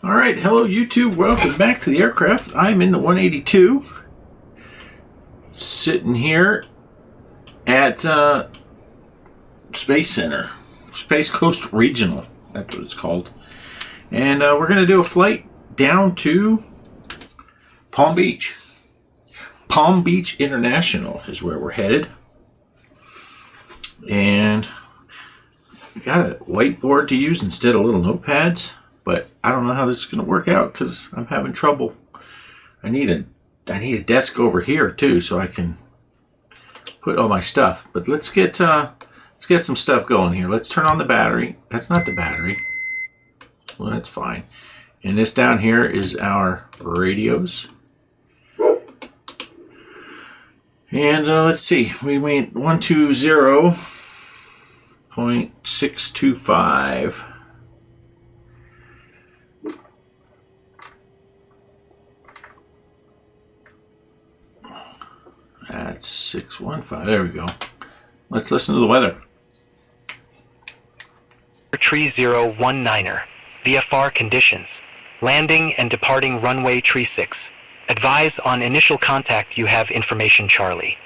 All right, hello YouTube. Welcome back to the aircraft. I'm in the 182, sitting here at Space Center, Space Coast Regional. That's what it's called. And we're going to do a flight down to Palm Beach. Palm Beach International is where we're headed. And we got a whiteboard to use instead of little notepads. But I don't know how this is going to work out because I'm having trouble. I need a desk over here too so I can put all my stuff. But let's get some stuff going here. Let's turn on the battery. That's not the battery. Well, that's fine. And this down here is our radios. And let's see. We went 120.625. That's 615. There we go. Let's listen to the weather. Tree 019er. VFR conditions. Landing and departing runway tree 6. Advise on initial contact you have information Charlie.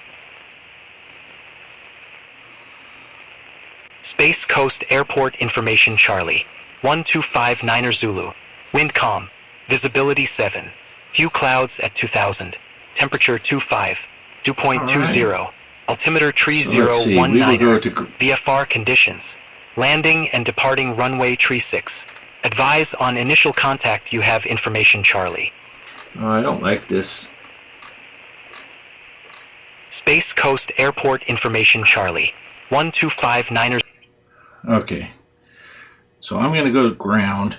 Space Coast Airport information Charlie. 1259er Zulu. Wind calm. Visibility 7. Few clouds at 2000. Temperature 25. Dew point 20. Right. Altimeter tree 019. VFR conditions. Landing and departing runway tree 6. Advise on initial contact you have information Charlie. Oh, I don't like this. Space Coast Airport information Charlie. 1259er. Okay. So I'm going to go to ground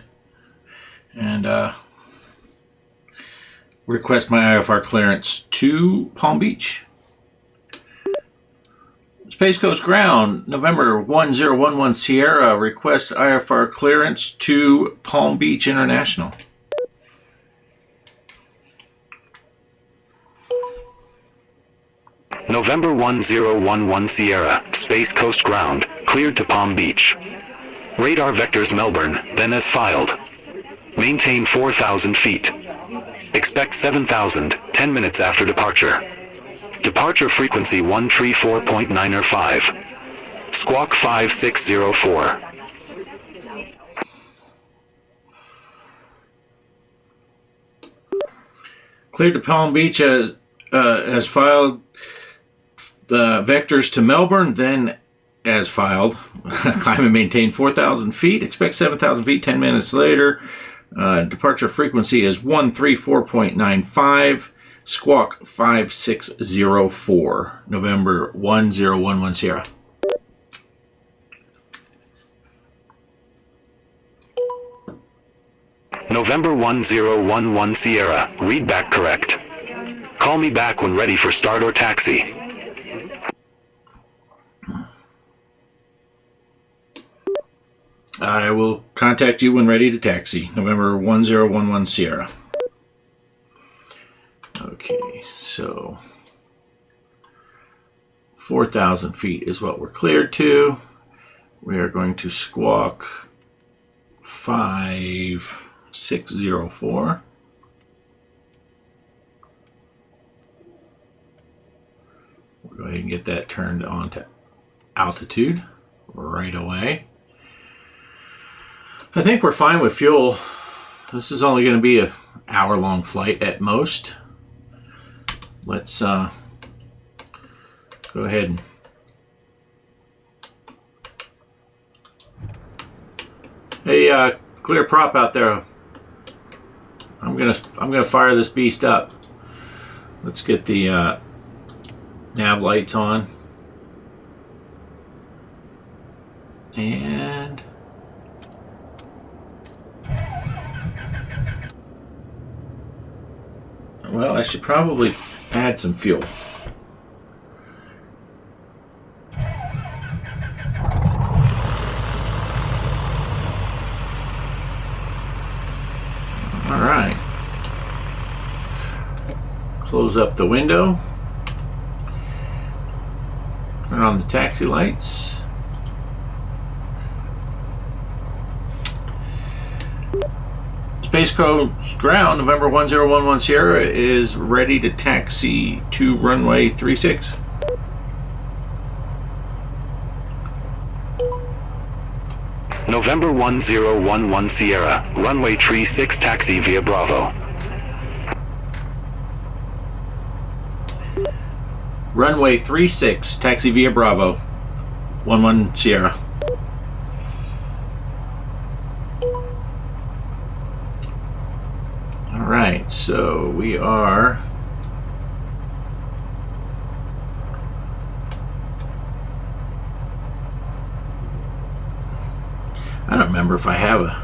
and request my IFR clearance to Palm Beach. Space Coast Ground, November 1011 Sierra, request IFR clearance to Palm Beach International. November 1011 Sierra, Space Coast Ground, cleared to Palm Beach. Radar vectors Melbourne, then as filed. Maintain 4,000 feet. Expect 7,000, 10 minutes after departure. Departure frequency 134.905. Squawk 5604. Cleared to Palm Beach as filed. Vectors to Melbourne, then as filed. Climb and maintain 4,000 feet. Expect 7,000 feet 10 minutes later. Departure frequency is 134.95. Squawk 5604. November 1011 Sierra. November 1011 Sierra. Read back correct. Call me back when ready for start or taxi. I will contact you when ready to taxi. November 1011 Sierra. Okay, so 4,000 feet is what we're cleared to. We are going to squawk 5604. We'll go ahead and get that turned on to altitude right away. I think we're fine with fuel. This is only going to be an hour-long flight at most. Let's go ahead and hey, clear prop out there. I'm gonna fire this beast up. Let's get the nav lights on and. Well, I should probably add some fuel. All right. Close up the window. Turn on the taxi lights. Space Coast Ground, November 1011 Sierra is ready to taxi to runway 36. November 1011 Sierra, runway 36 taxi via Bravo. Runway 36, taxi via Bravo, 11 Sierra. All right, so we are I don't remember if I have a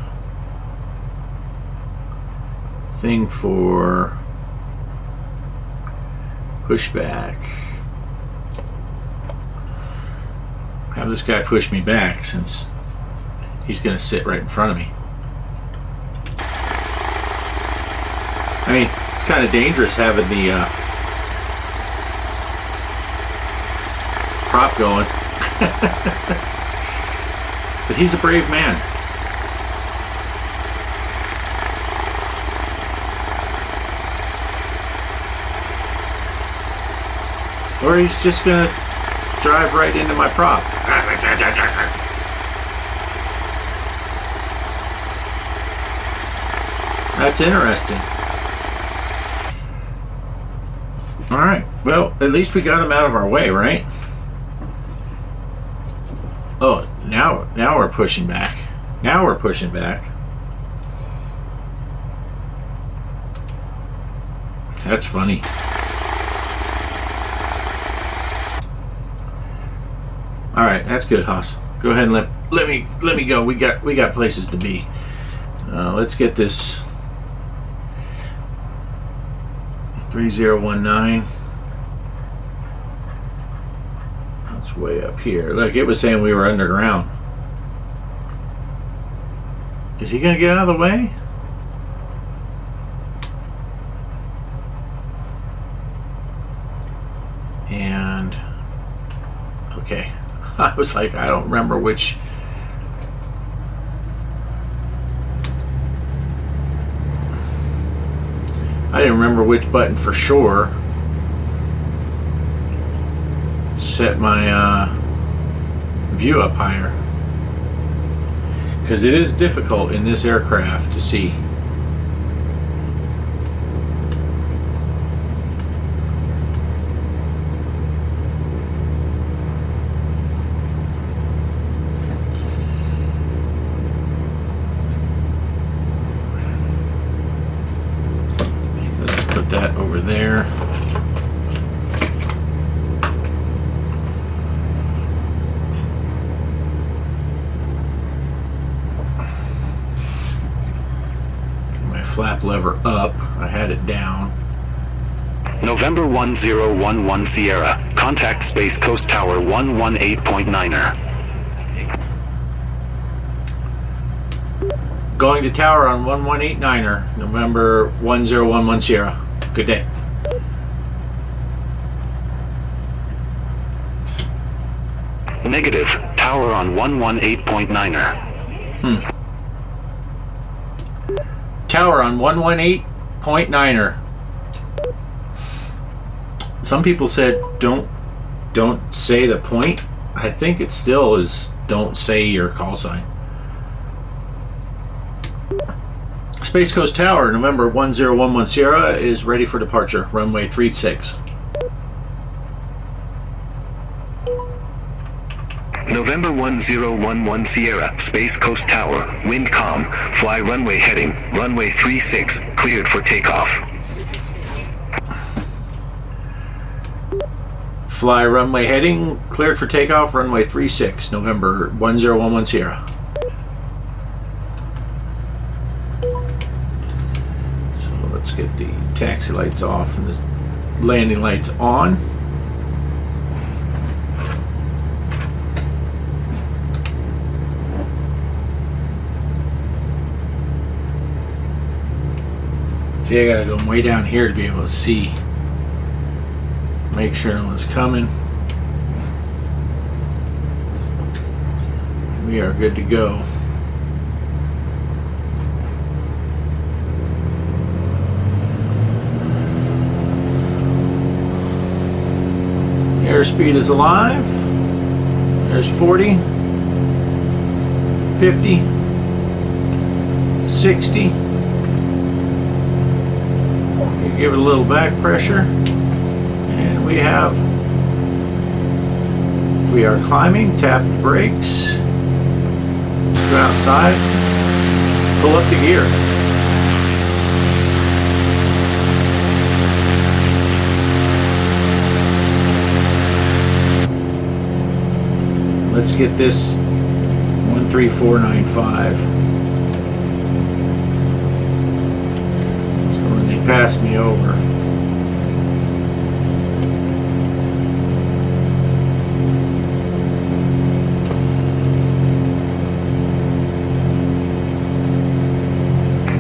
thing for pushback. Have this guy push me back since he's going to sit right in front of me. I mean, it's kind of dangerous having the prop going. But he's a brave man. Or he's just going to drive right into my prop. That's interesting. Alright, well, at least we got him out of our way, right? Oh, now we're pushing back. Now we're pushing back. That's funny. All right, that's good, Haas. Go ahead and let me go. We got places to be. Let's get this 3019. That's way up here. Look, it was saying we were underground. Is he gonna get out of the way? And okay. I was like, I don't remember which. I didn't remember which button for sure set my view up higher, because it is difficult in this aircraft to see. That over there. My flap lever up. I had it down. November 1011 Sierra, contact Space Coast Tower 118.9er. Going to tower on 1189er, November 1011 Sierra. Good day. Negative, tower on 118.9er. Tower on 118.9er. Some people said don't say the point. I think it still is don't say your call sign. Space Coast Tower, November 1011 Sierra is ready for departure, runway 36. November 1011 Sierra, Space Coast Tower, wind calm, fly runway heading, runway 36, cleared for takeoff. Fly runway heading, cleared for takeoff, runway 36, November 1011 Sierra. Let's get the taxi lights off and the landing lights on. See, I gotta go way down here to be able to see. Make sure no one's coming. We are good to go. Airspeed is alive. There's 40, 50, 60. You give it a little back pressure, and we are climbing. Tap the brakes. Go outside. Pull up the gear. Let's get this 13495. So when they pass me over,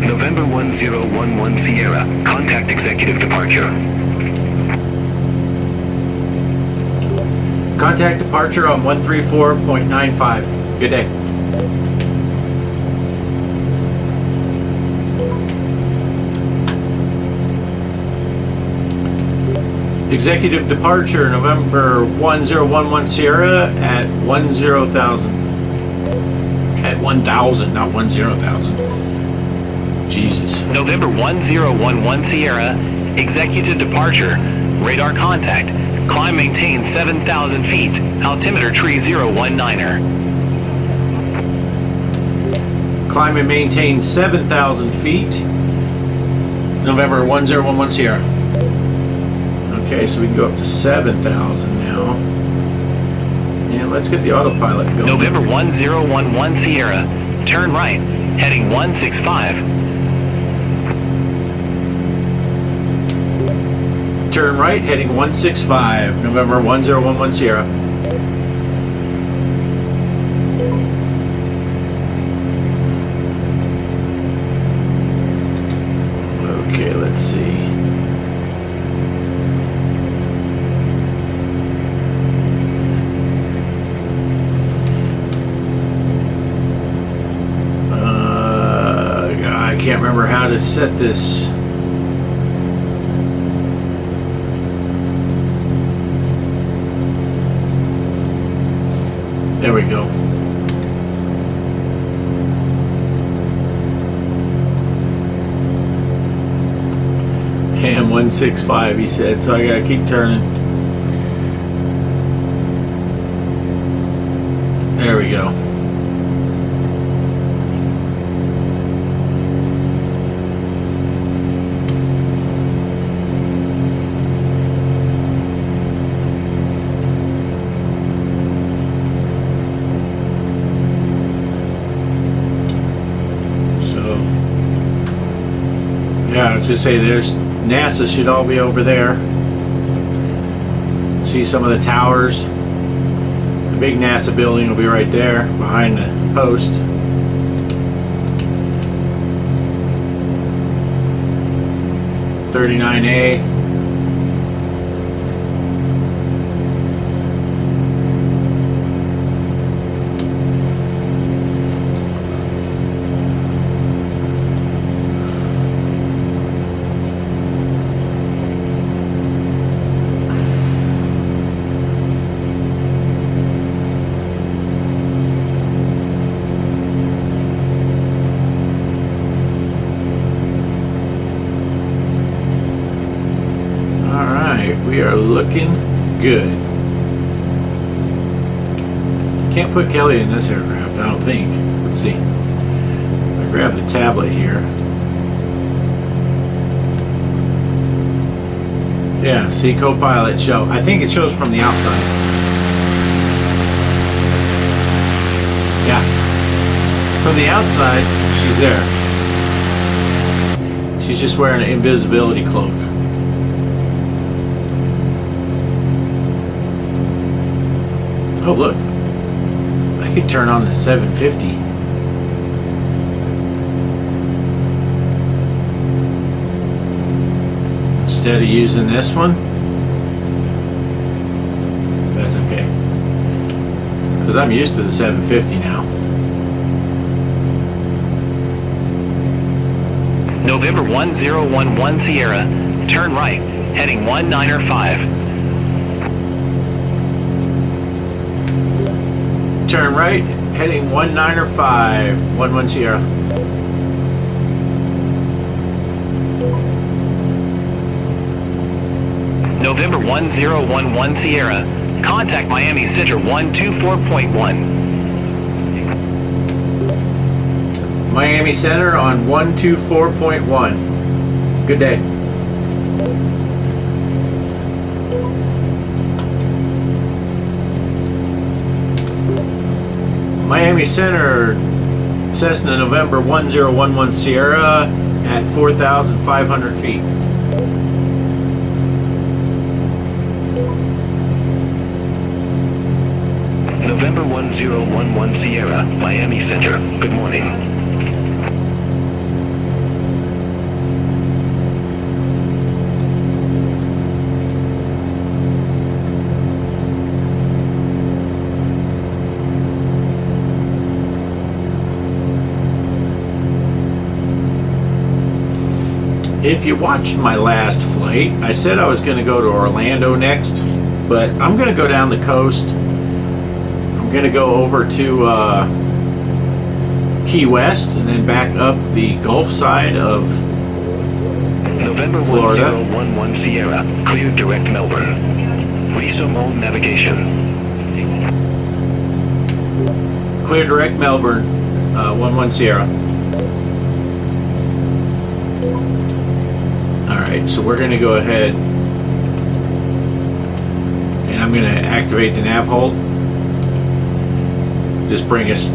November 1011 Sierra, contact executive departure. contact departure on 134.95. Good day. Executive departure, November 1011 Sierra at 10,000. At 1,000, not 10,000. Jesus. November 1011 Sierra, executive departure, radar contact, climb maintain 7,000 feet, altimeter tree 019er. Climb and maintain 7,000 feet, November 1011 Sierra. Okay, so we can go up to 7,000 now. And let's get the autopilot going. November 1011 Sierra, turn right, heading 165. Turn right, heading 165, November 1011 Sierra. Okay, let's see. I can't remember how to set this. There we go. And 165, he said, so I gotta keep turning. There we go. Yeah, I was just say there's NASA should all be over there. See some of the towers. The big NASA building will be right there behind the post. (39A). We are looking good. Can't put Kelly in this aircraft, I don't think. Let's see. I grab the tablet here. Yeah, see, co-pilot show. I think it shows from the outside. Yeah. From the outside, she's there. She's just wearing an invisibility cloak. Oh, look. I could turn on the 750. Instead of using this one. That's okay. Because I'm used to the 750 now. November 1011 Sierra, turn right, heading 195. turn right, heading 195, 11 Sierra. November 1011 Sierra. Contact Miami Center 124.1. Miami Center on 124.1. Good day. Miami Center, Cessna November 1011 Sierra at 4,500 feet. November 1011 Sierra, Miami Center. Good morning. If you watched my last flight, I said I was going to go to Orlando next, but I'm going to go down the coast. I'm going to go over to Key West and then back up the Gulf side of November Florida. 1011 Sierra, clear direct Melbourne. Resume all navigation. Clear direct Melbourne, 11 Sierra. Alright, so we're going to go ahead and I'm going to activate the nav hold. Just bring us,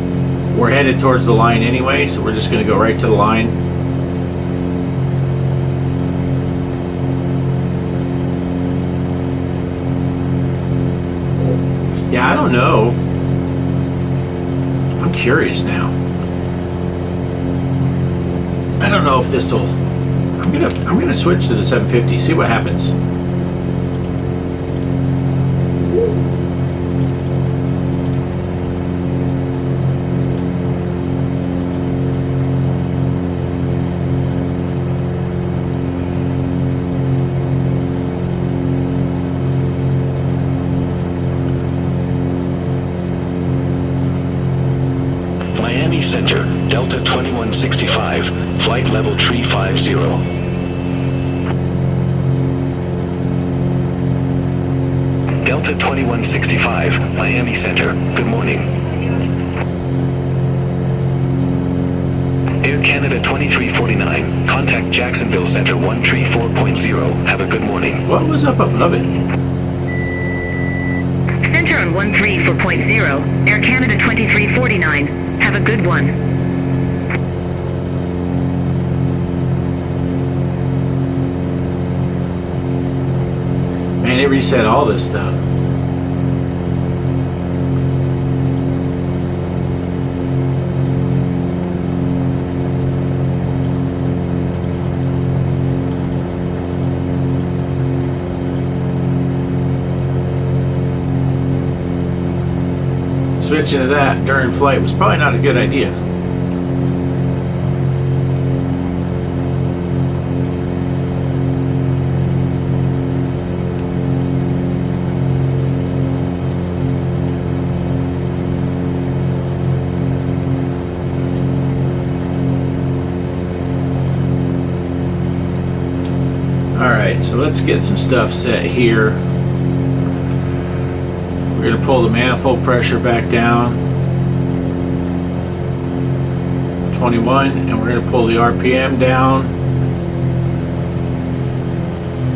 we're headed towards the line anyway, so we're just going to go right to the line. Yeah, I don't know. I'm curious now. I don't know if this will. I'm gonna switch to the 750. See what happens. Miami Center, Delta 2165, flight level 350. Delta 2165, Miami Center, good morning. Air Canada 2349, contact Jacksonville Center 134.0, have a good morning. What was up above it? Center on 134.0, Air Canada 2349, have a good one. Man, it reset all this stuff. Switching to that during flight was probably not a good idea. Alright, so let's get some stuff set here. We're going to pull the manifold pressure back down 21, and we're going to pull the RPM down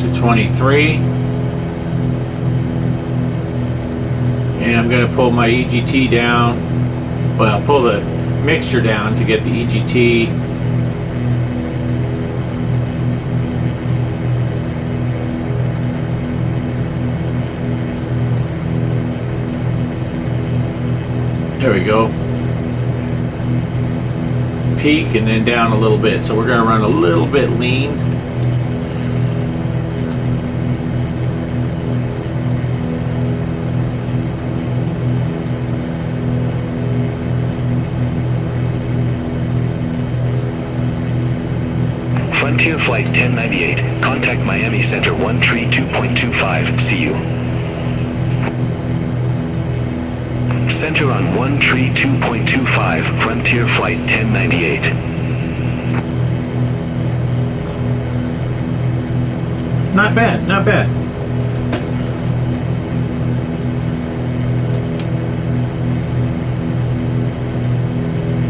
to 23, and I'm going to pull my EGT down. Well, I'll pull the mixture down to get the EGT. There we go. Peak and then down a little bit. So we're going to run a little bit lean. Frontier Flight 1098, contact Miami Center 132.25, see you. Center on 132.25, Frontier Flight 1098. Not bad, not bad.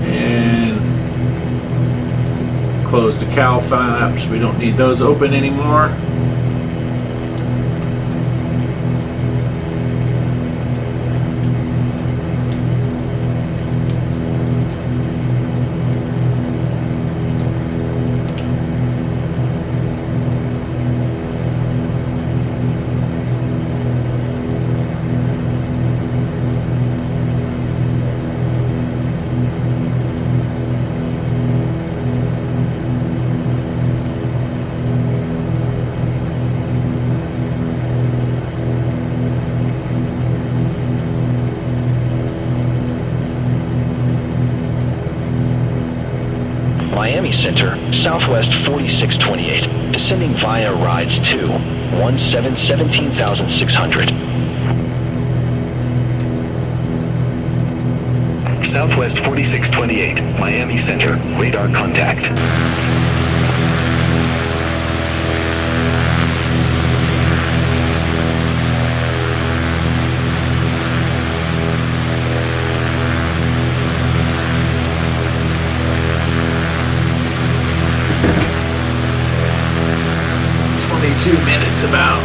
And close the cowl flaps. We don't need those open anymore. Miami Center, Southwest 4628, descending via rides 2, 17,600. Southwest 4628, Miami Center, radar contact. Minutes about.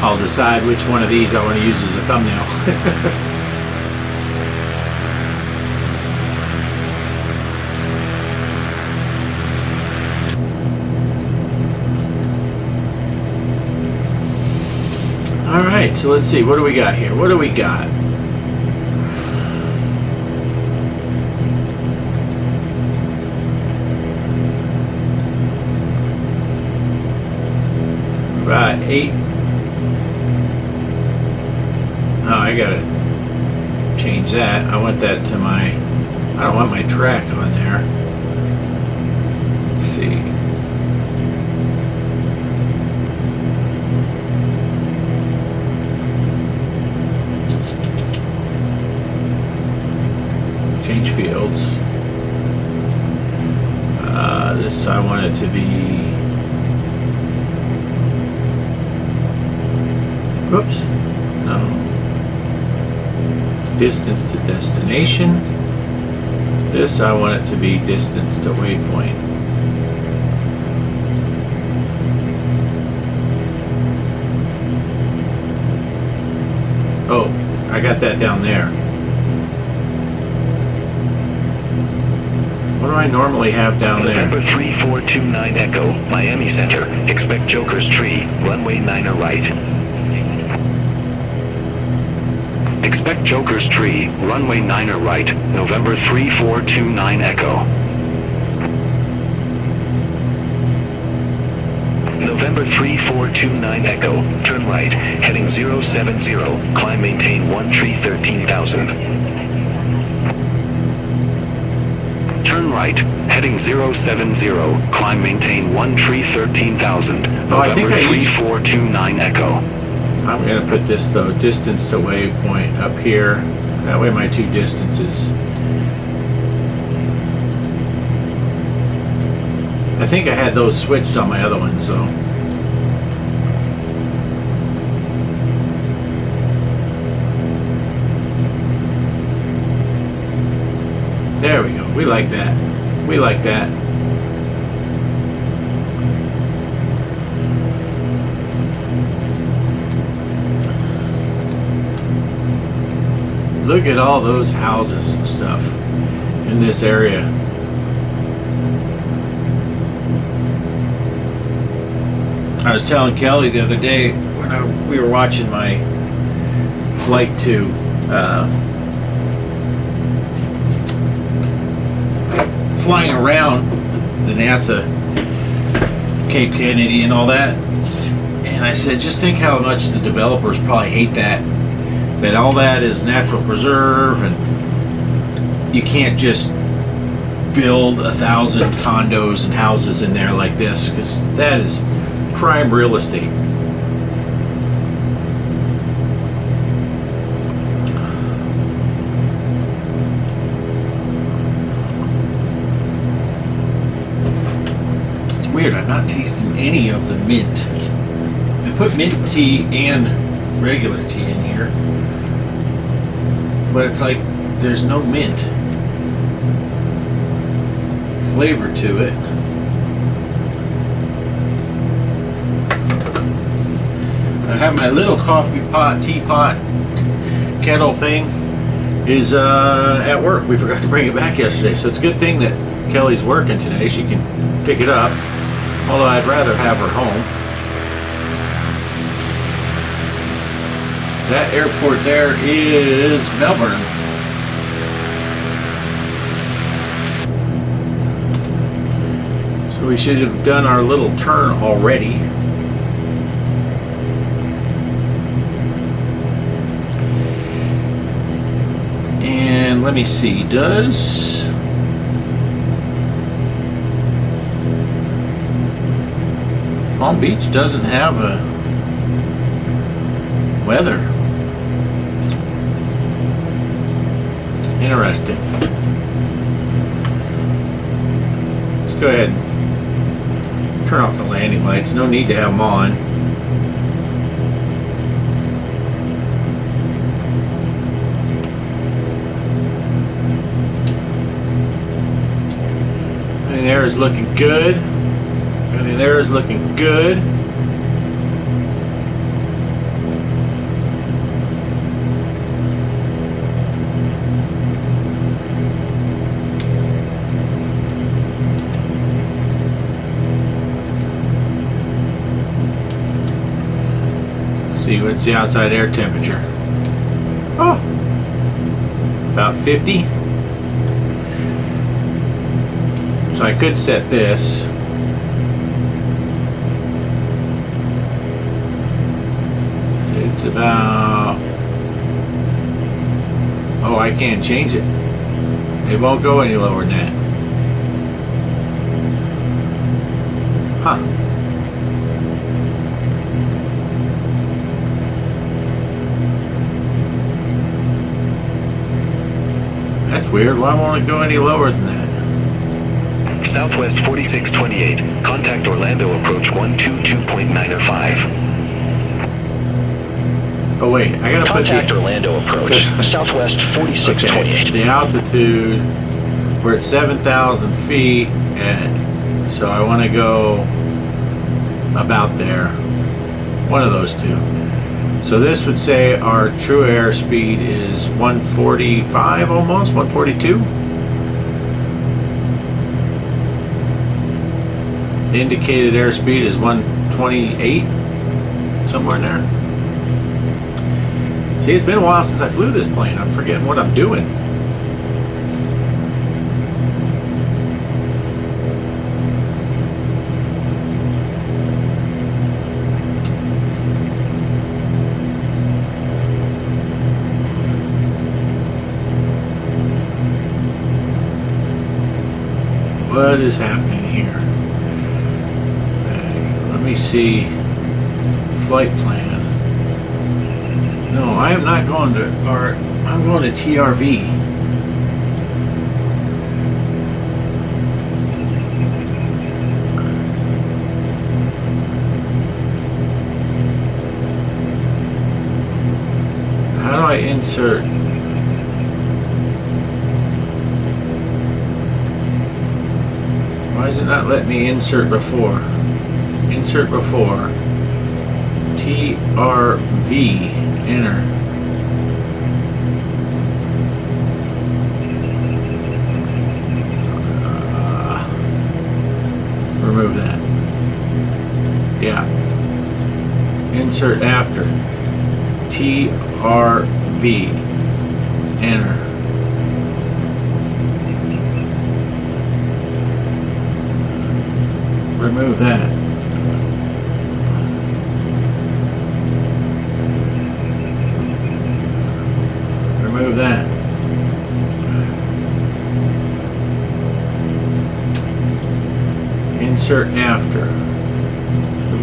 I'll decide which one of these I want to use as a thumbnail. All right, so let's see. What do we got here? What do we got? Right, 8. Oh, I gotta change that. I want that to my, I don't want my track on there. Let's see. Change fields. This I want it to be, whoops, no. Distance to destination. This I want it to be distance to waypoint. Oh, I got that down there. What do I normally have down there? November 3429 Echo, Miami Center. Expect Joker's Tree, runway 9 right. Expect Joker's Tree, runway 9 right, November 3429 Echo. November 3429 Echo, turn right, heading 070, climb maintain 13,000. Turn right, heading 070, climb maintain 13,000, November 3429 Echo. I'm going to put this, though, distance to waypoint up here. That way my two distances. I think I had those switched on my other ones, though. There we go. We like that. We like that. Look at all those houses and stuff in this area. I was telling Kelly the other day, when we were watching my flight to flying around the NASA Cape Kennedy and all that, and I said, just think how much the developers probably hate that all that is natural preserve, and you can't just build 1,000 condos and houses in there like this, because that is prime real estate. It's weird, I'm not tasting any of the mint. I put mint tea and regular tea in here, but it's like there's no mint flavor to it. I have my little coffee pot, teapot, kettle thing is at work. We forgot to bring it back yesterday, so it's a good thing that Kelly's working today. She can pick it up, although I'd rather have her home. That airport there is Melbourne. So we should have done our little turn already. And let me see, does Palm Beach doesn't have a weather? Interesting. Let's go ahead and turn off the landing lights. No need to have them on. Everything there is looking good. Everything there is looking good. See what's the outside air temperature. Oh, about 50. So I could set this. It's about, oh, I can't change it. It won't go any lower than that. Huh. That's weird. Why won't it go any lower than that? Southwest 4628. Contact Orlando approach 122.905. Oh wait, I gotta Contact put the Orlando approach. Southwest 4628. okay, the altitude. We're at 7,000 feet, and so I want to go about there. One of those two. So this would say our true airspeed is 145 almost, 142. The indicated airspeed is 128, somewhere in there. See, it's been a while since I flew this plane. I'm forgetting what I'm doing. What is happening here? Let me see. Flight plan. No, I am not going to, or I'm going to TRV. How do I insert? Why does it not let me insert before? Insert before. TRV. Enter. Remove that. Yeah. Insert after. TRV. Enter. Remove that. Remove that. Insert after.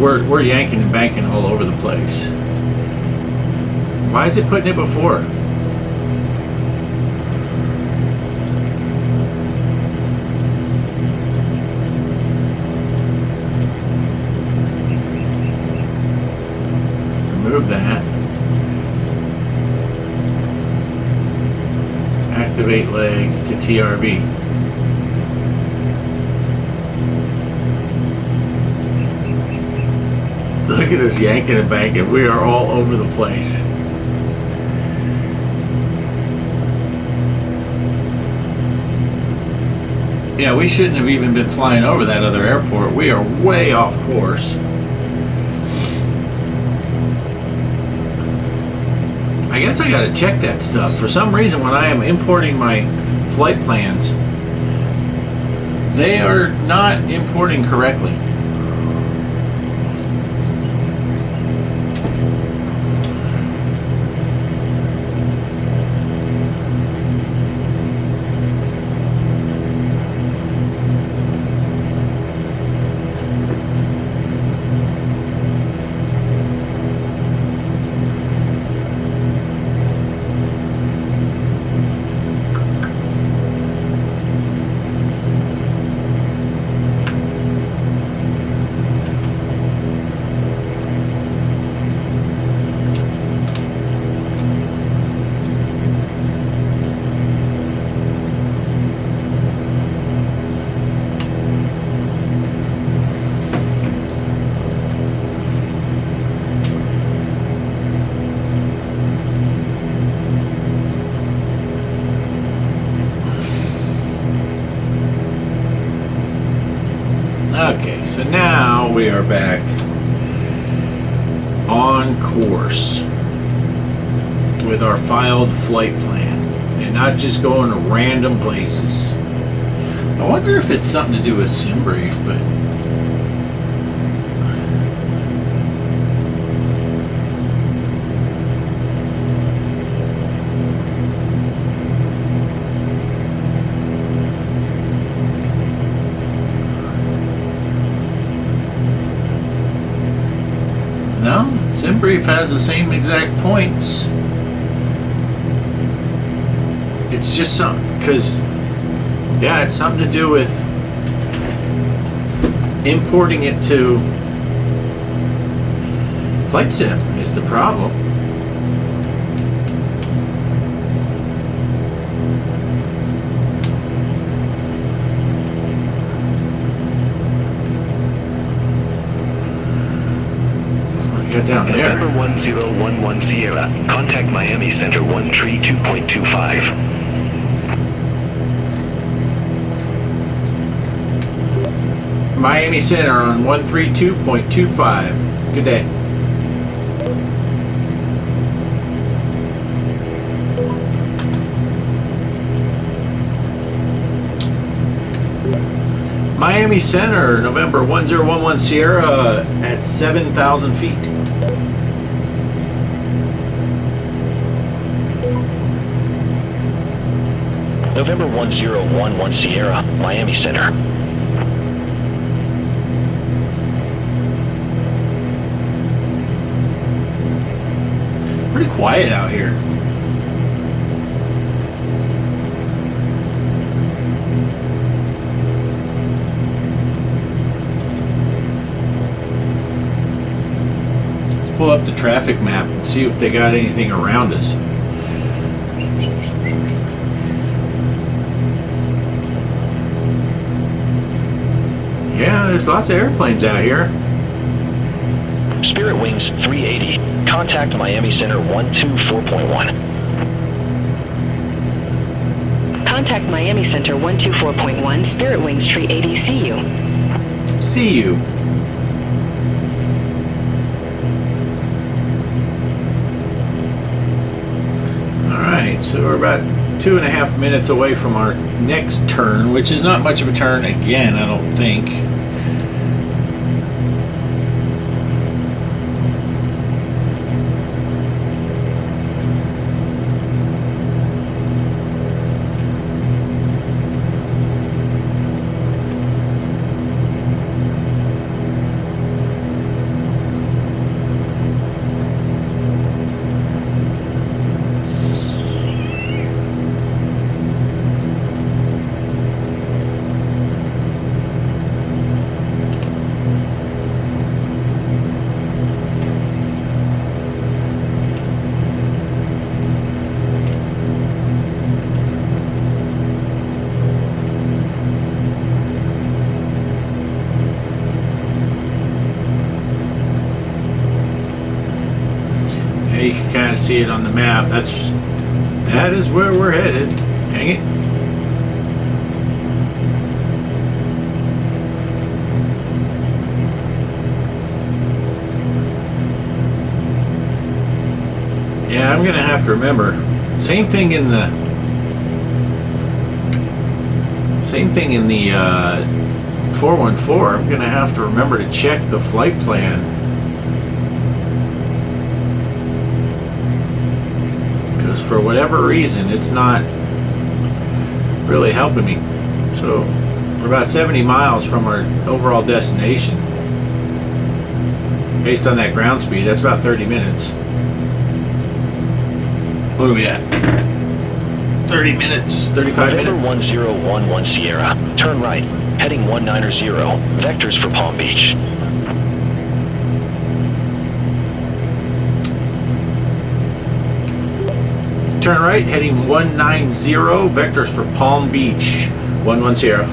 We're yanking and banking all over the place. Why is it putting it before? Remove that. Activate leg to TRV. Look at us yanking and banking. We are all over the place. Yeah, we shouldn't have even been flying over that other airport. We are way off course. I guess I gotta check that stuff. For some reason, when I am importing my flight plans, they are not importing correctly. Okay, so now we are back on course with our filed flight plan and not just going to random places. I wonder if it's something to do with SimBrief, but no, SimBrief has the same exact points. It's just something, because, yeah, it's something to do with importing it to Flight Sim is the problem. Down there. November 1011 Sierra. Contact Miami Center 132.25. Miami Center on 132.25. Good day. Miami Center, November 1011 Sierra at 7,000 feet. November 1011 Sierra, Miami Center. Pretty quiet out here. Let's pull up the traffic map and see if they got anything around us. Yeah, there's lots of airplanes out here. Spirit Wings 380. Contact Miami Center 124.1. Contact Miami Center 124.1, Spirit Wings 380, see you. See you. Alright, so we're about 2.5 minutes away from our next turn, which is not much of a turn again, I don't think. You can kind of see it on the map. That is where we're headed. Dang it. Yeah, I'm gonna have to remember. Same thing in the 414. I'm gonna have to remember to check the flight plan. For whatever reason, it's not really helping me. So we're about 70 miles from our overall destination. Based on that ground speed, that's about 30 minutes. What are we at? 30 minutes, 35 minutes. November 1011 Sierra. Turn right. Heading 190. Vectors for Palm Beach. Turn right, heading 190, vectors for Palm Beach, 110.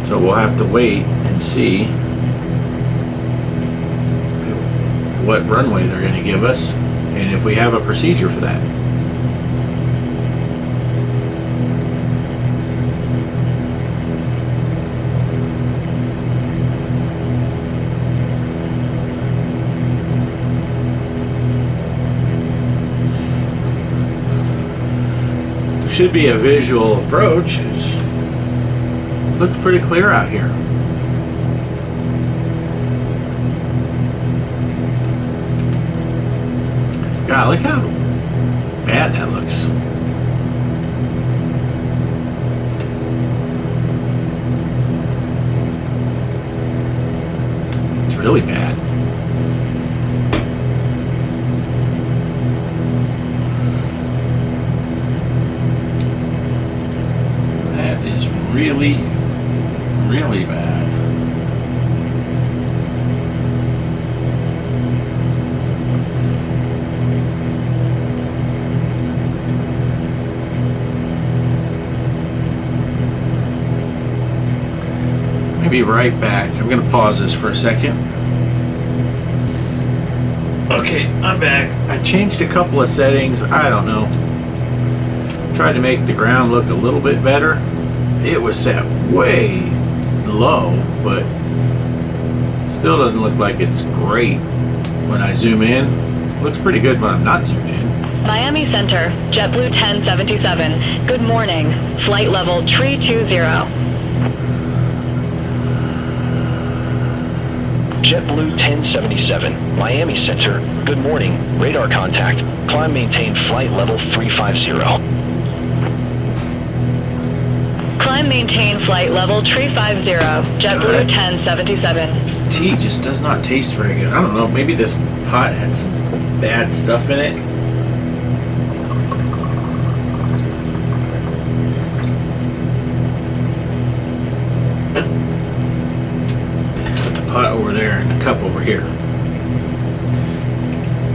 So we'll have to wait and see what runway they're going to give us, and if we have a procedure for that. Should be a visual approach. Looks pretty clear out here. God, look how bad that looks. It's really bad. Really, really bad. I'll be right back. I'm going to pause this for a second. Okay, I'm back. I changed a couple of settings. I don't know. Tried to make the ground look a little bit better. It was set way low, but still doesn't look like it's great when I zoom in. Looks pretty good when I'm not zoomed in. Miami Center, JetBlue 1077. Good morning. Flight level 320. JetBlue 1077, Miami Center. Good morning. Radar contact. Climb maintain flight level 350. Climb maintain flight level 350. JetBlue 1077. Tea just does not taste very good. I don't know. Maybe this pot had some bad stuff in it. Pot over there and a cup over here.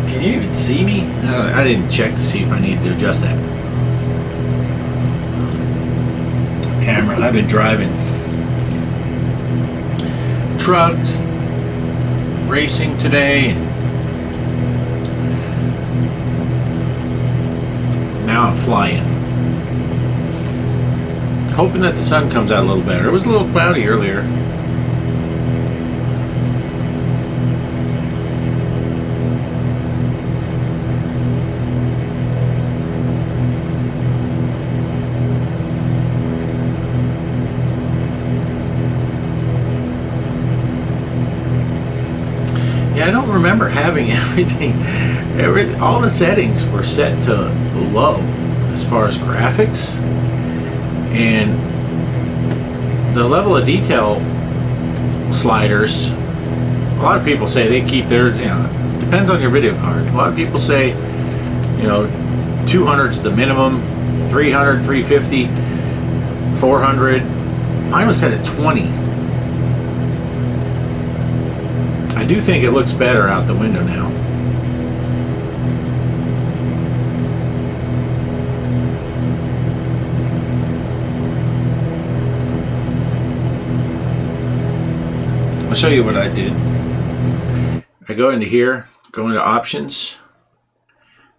Can you even see me? I didn't check to see if I needed to adjust that. Camera. I've been driving trucks, racing today, and now I'm flying. Hoping that the sun comes out a little better. It was a little cloudy earlier. Yeah, I don't remember having all the settings were set to low as far as graphics, and the level of detail sliders, a lot of people say they keep their, depends on your video card. A lot of people say, 200's the minimum, 300, 350, 400. Mine was set at 20. I do think it looks better out the window now. I'll show you what I did. I go into here, go into options,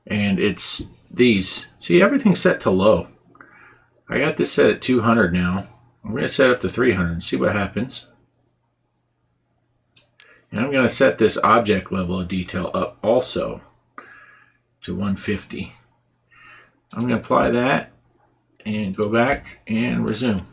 and it's these. See, everything's set to low. I got this set at 200 now. I'm going to set up to 300 and see what happens. And I'm going to set this object level of detail up also to 150. I'm going to apply that and go back and resume.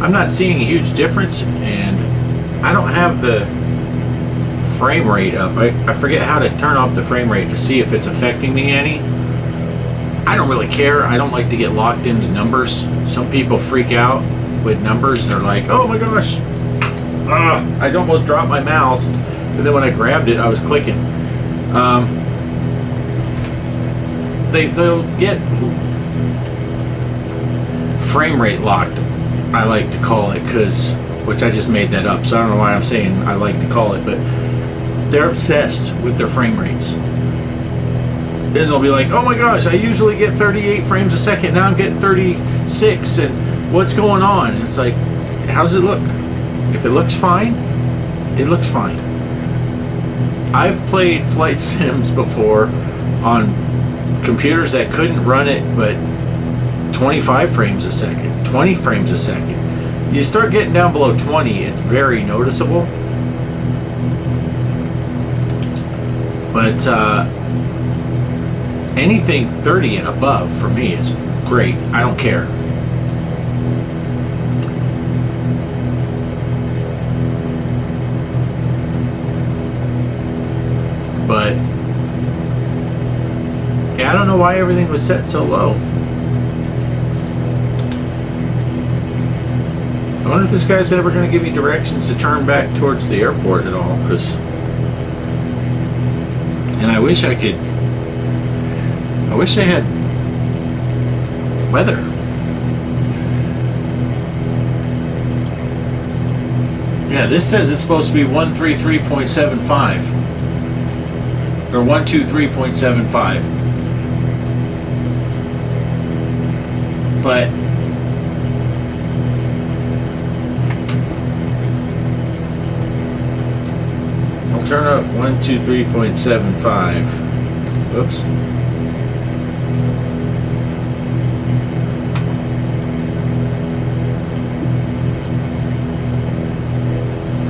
I'm not seeing a huge difference, and I don't have the frame rate up. I forget how to turn off the frame rate to see if it's affecting me any. I don't really care. I don't like to get locked into numbers. Some people freak out with numbers. They're like, oh my gosh, I almost dropped my mouse, and then when I grabbed it, I was clicking. They'll get frame rate locked, I like to call it, which I just made that up, so I don't know why I'm saying I like to call it, but they're obsessed with their frame rates. Then they'll be like, oh my gosh, I usually get 38 frames a second, now I'm getting 36, and what's going on? And it's like, how does it look? If it looks fine, it looks fine. I've played flight sims before on computers that couldn't run it but 25 frames a second, 20 frames a second. You start getting down below 20, it's very noticeable. But anything 30 and above for me is great. I don't care. But yeah, I don't know why everything was set so low. I wonder if this guy's ever going to give me directions to turn back towards the airport at all, and I wish I could. I wish they had weather. Yeah, this says it's supposed to be 133.75 or 123.75, but I'll turn up 123.75. Whoops.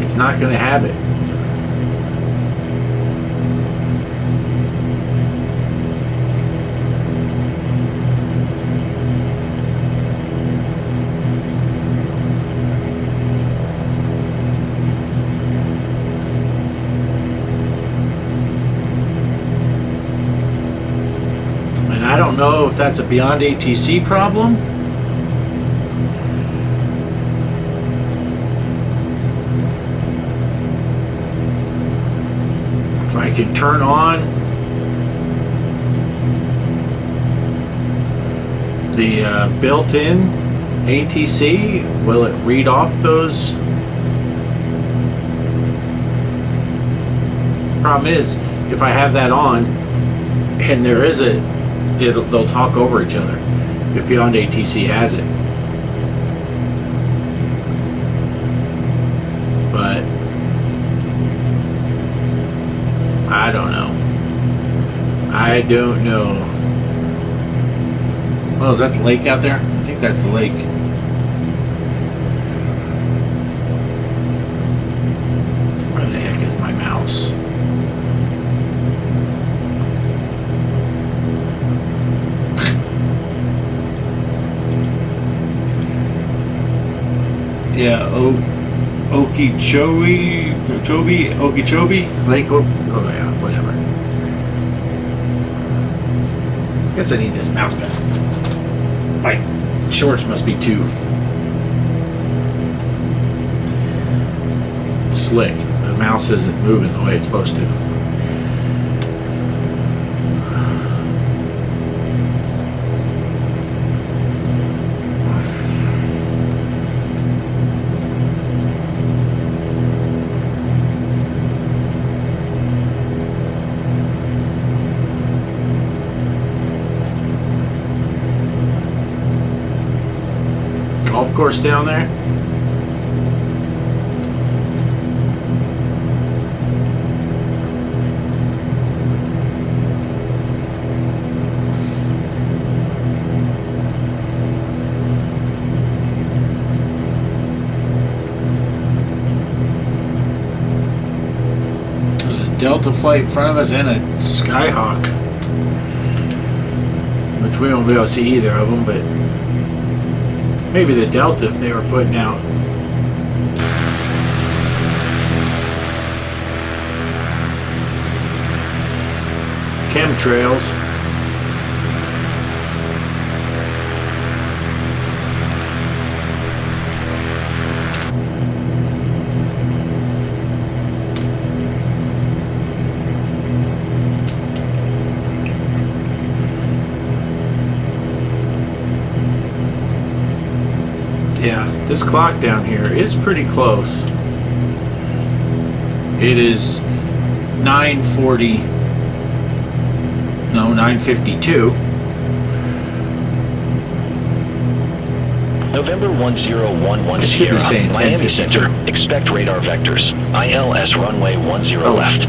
It's not going to have it. And I don't know if that's a beyond ATC problem. If I can turn on the built-in ATC, will it read off those? Problem is, if I have that on and there is they'll talk over each other if Beyond ATC has it. I don't know. I don't know. Oh, is that the lake out there? I think that's the lake. Where the heck is my mouse? Yeah, Okeechobee Lake. Oh yeah, whatever. Guess I need this mouse pad. My shorts must be too slick. The mouse isn't moving the way it's supposed to. Golf course down there. There's a Delta flight in front of us and a Skyhawk, which we won't be able to see either of them, but maybe the Delta if they were putting out chemtrails. Yeah, this clock down here is pretty close. It is 9:40. No, 9:52. November 1011 It should be Sierra, saying Miami 10:52. Center, expect radar vectors. ILS runway 10 Oh. left.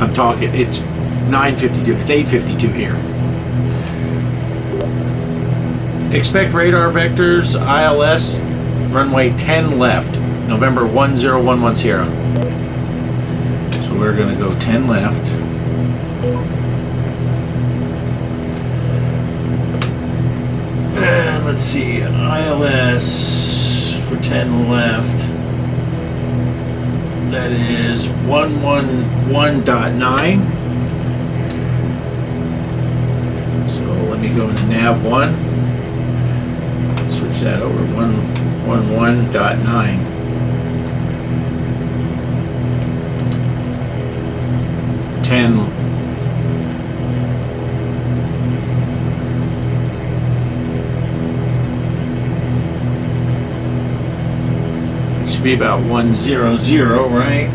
I'm talking. It's 9:52. It's 8:52 here. Expect radar vectors. ILS runway 10 left. November 1011 Sierra. So we're gonna go 10 left. And let's see, ILS for 10 left. That is 111.9. So let me go into nav 1. Switch that over, 111.9. Should be about 100, right?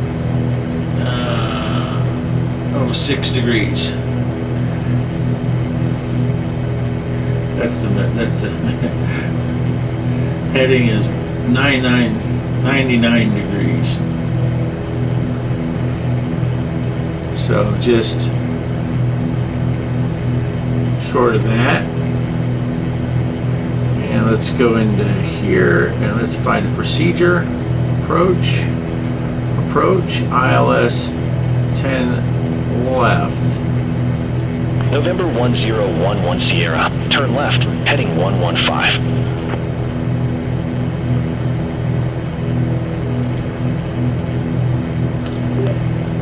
6 degrees. That's the heading is 99 degrees. So just short of that. And let's go into here and let's find a procedure. Approach, ILS 10 left. November 1011 Sierra, turn left, heading 115.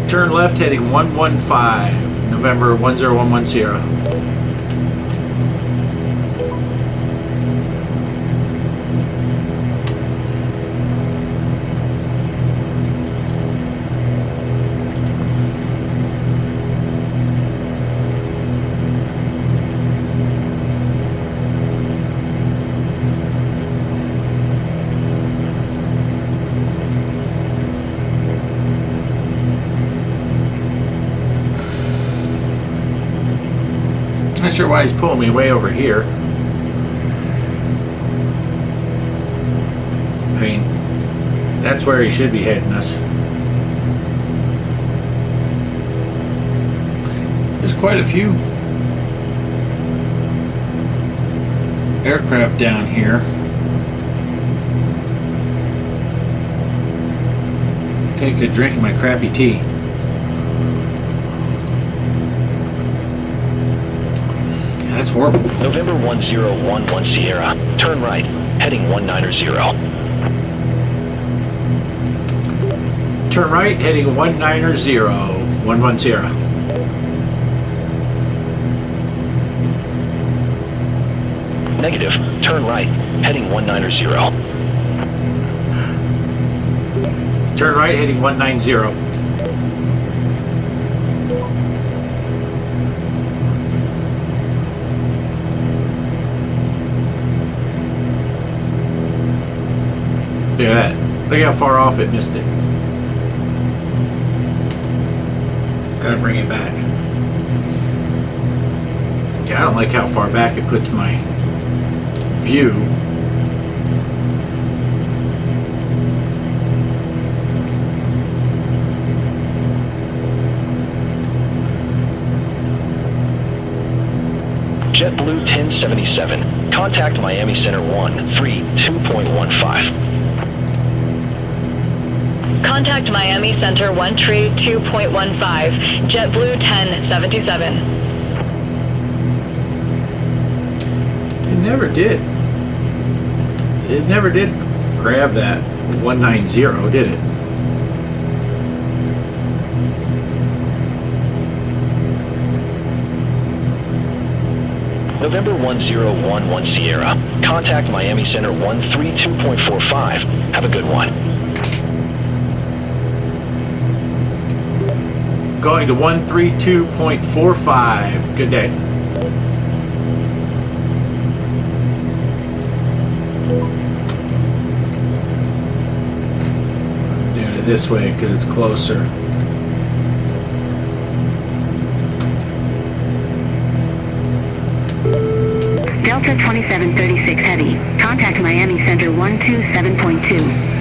Turn left heading 115, November 1011 Sierra. Not sure why he's pulling me way over here. I mean, that's where he should be heading us. quite a few aircraft down here. Take a drink of my crappy tea. Yeah, that's horrible. November 1011 Sierra. Turn right, heading 190. Turn right, heading 190, 11 Sierra. Negative. Turn right, heading 190. Turn right, heading 190. Look at that. Look how far off it missed it. Gotta bring it back. Yeah, I don't like how far back it puts my view. JetBlue 1077. Contact Miami Center 132.15. Contact Miami Center 132.15, JetBlue 1077. It never did. It never did grab that 190, did it? November 1011 Sierra. Contact Miami Center 132.45. Have a good one. Going to 132.45. Good day. Doing it this way because it's closer. Delta 2736 Heavy. Contact Miami Center 127.2.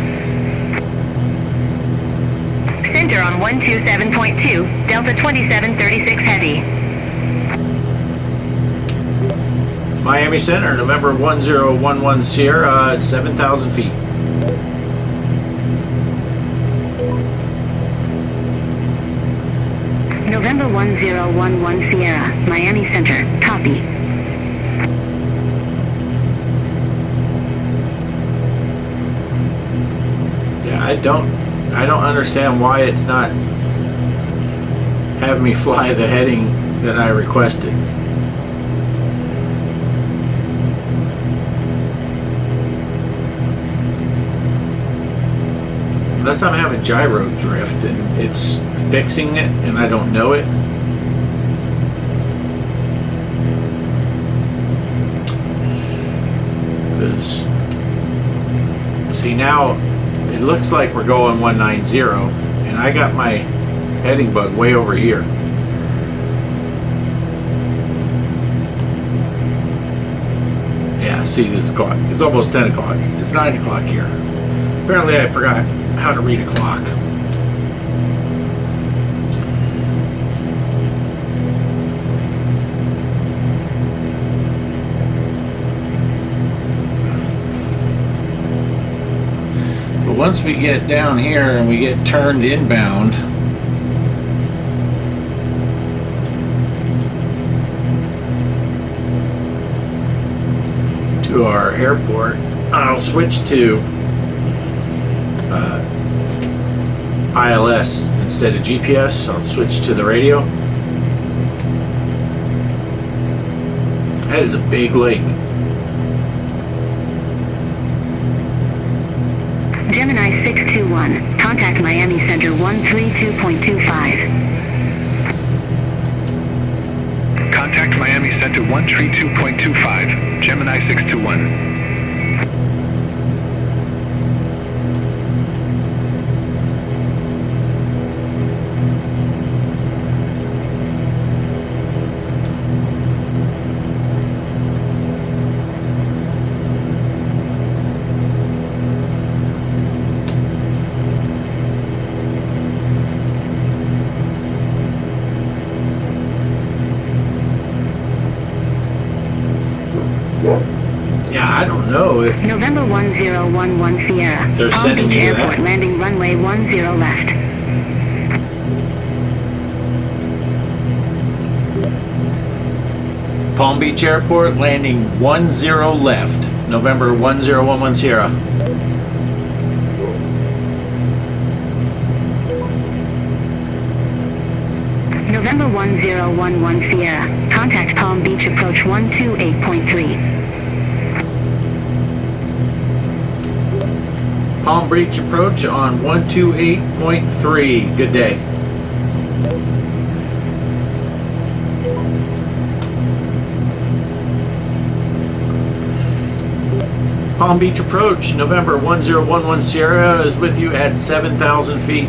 Center on 127.2, Delta 2736 Heavy. Miami Center, November 1011 Sierra, 7,000 feet. November 1011 Sierra, Miami Center. Copy. Yeah, I don't understand why it's not having me fly the heading that I requested. Unless I'm having gyro drift and it's fixing it and I don't know it. Because, see, now it looks like we're going 190 and I got my heading bug way over here. Yeah, see, this is the clock. It's almost 10 o'clock. It's 9 o'clock here. Apparently I forgot how to read a clock. But once we get down here and we get turned inbound, to our airport, I'll switch to ILS instead of GPS. I'll switch to the radio. That is a big lake. Gemini 621. Contact Miami Center 132.25. Contact Miami Center 132.25, Gemini 621. know if November 1011 Sierra. they're Palm sending Beach you Airport, that. landing runway 10 left. Palm Beach Airport, landing 10 left. November 1011 Sierra. November 1011 Sierra. Contact Palm Beach approach 128.3. Palm Beach approach on 128.3. Good day. Palm Beach approach, November 1011 Sierra is with you at 7,000 feet.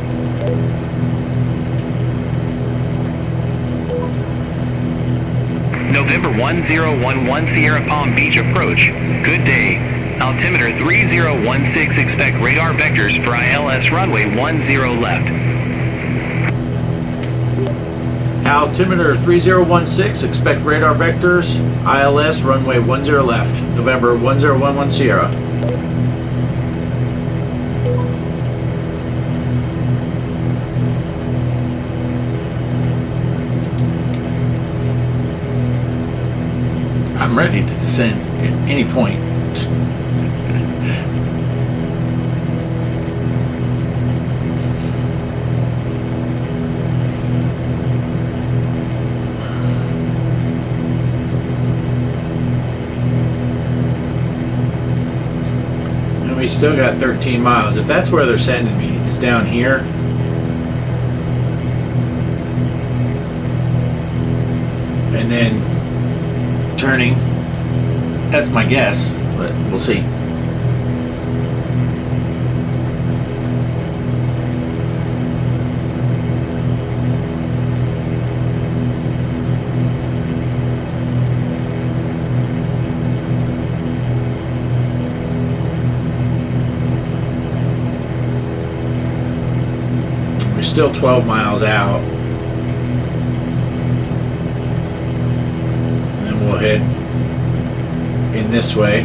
November 1011 Sierra Palm Beach approach. Good day. Altimeter 3016, expect radar vectors for ILS runway 10 left. Altimeter 3016, expect radar vectors, ILS runway 10 left, November 1011 Sierra. I'm ready to descend at any point. And we still got 13 miles. If that's where they're sending me, it's down here. And then turning. That's my guess, but we'll see. We're still 12 miles out. And then we'll head in this way.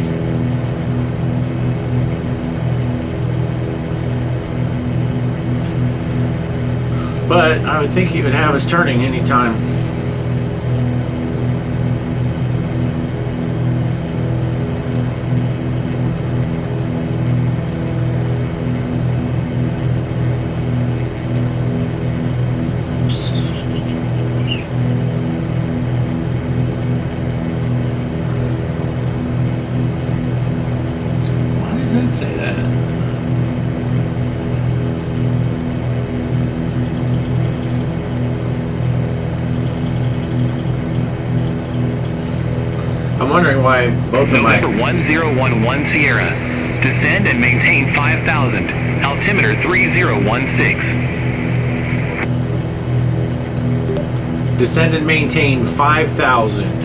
But I would think he would have us turning anytime. Didn't say that. I'm wondering why both of my... November 1011 Sierra. Descend and maintain 5,000. Altimeter 3016. Descend and maintain 5,000.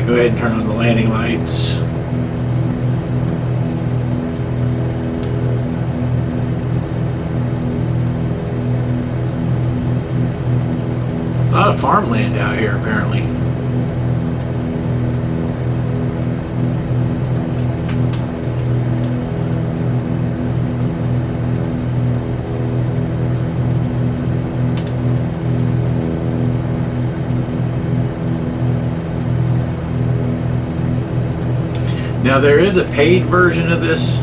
Go ahead and turn on the landing lights. A lot of farmland out here, apparently. Now there is a paid version of this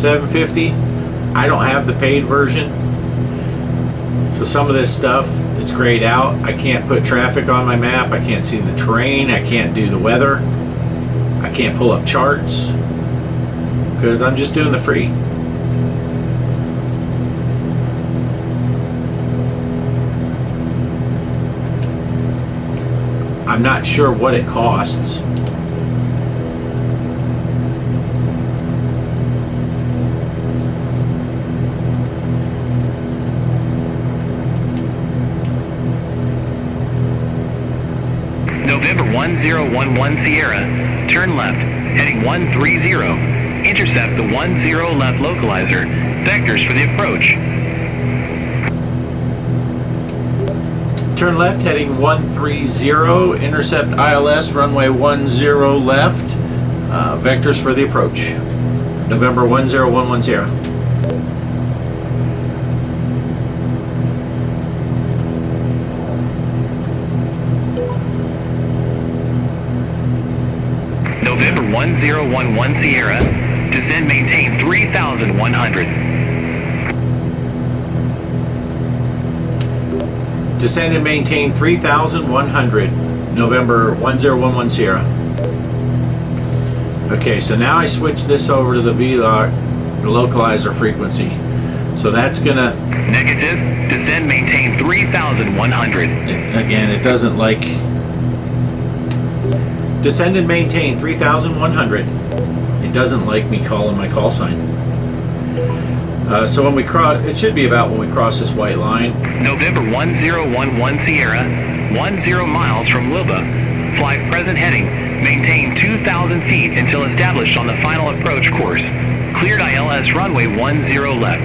750. I don't have the paid version. So some of this stuff is grayed out. I can't put traffic on my map. I can't see the terrain. I can't do the weather. I can't pull up charts because I'm just doing the free. I'm not sure what it costs. November 1011 Sierra, turn left, heading 130. Intercept the 10 left localizer. Vectors for the approach. Turn left, heading 130. Intercept ILS, runway 10 left. Vectors for the approach. November 1011 Sierra. November 1011 Sierra, descend maintain 3,100. Descend and maintain 3,100. November 1011 Sierra. Okay, so now I switch this over to the VLOC, the localizer frequency. So that's gonna... Negative, descend maintain 3,100. Again, it doesn't like... Descend and maintain 3,100. It doesn't like me calling my call sign. So when we cross, it should be about when we cross this white line. November 1011 Sierra, 10 miles from Luba. Fly present heading. Maintain 2,000 feet until established on the final approach course. Cleared ILS runway 10 left.